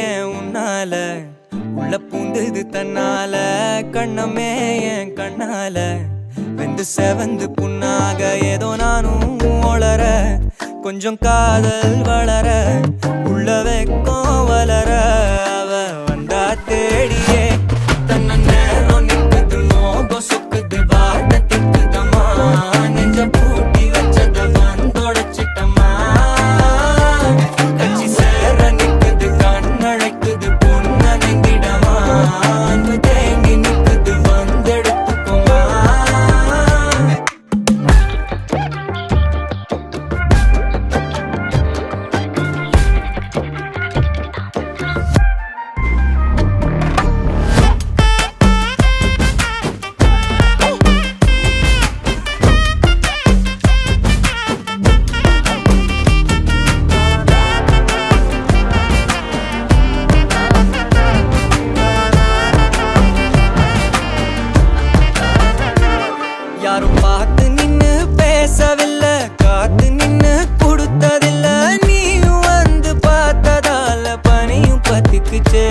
ஏன் உன்னால உள்ள பூந்தது தன்னால கண்ணமே என் கண்ணால வெந்து செவந்து புண்ணாக ஏதோ நானும் ஒளர கொஞ்சம் காதல் வளர உள்ள வெக்கம் வளர அவ வந்தா தேடியே தன்ன நேரம் நிக்குது மோகம் சொக்குது வார்த்தை திக்குதம்மா நெஞ்ச பூட்டி வச்சத வந்தொடச்சிட்டம்மா கட்சி சேர நிக்குது கண்ணழைக்குது பொண்ண நெங்கிடமா அன்பு தேங்கி நிக்குது வந்தெடுத்துக்குமா யாரும் பார்த்து நின்னு பேசவில்லை காத்து நின்னு கொடுத்ததில்லை நீயும் வந்து பார்த்ததால பனியும் பத்திக்குச்சே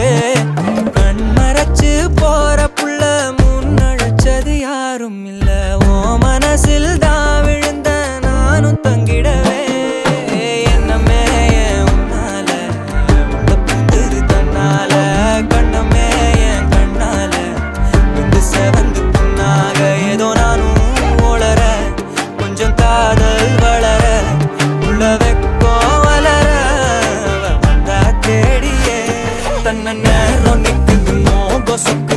கண் மறைச்சு போற புள்ள முன்னழைச்சது யாரும் இல்ல ஓ மனசில் தான் விழுந்த நானும் தங்கிடவே என்னமே உன்னால உள்ள புந்தது தன்னால கண்ணமே என் கண்ணால வந்து செவந்து புண்ணாக ஏதோ நானும் கொஞ்சம் காதல் வளர உள்ள வெக்கம் வளர வந்தா தேடியே தன்ன நேரம் நிக்குது மோகம் சொக்கு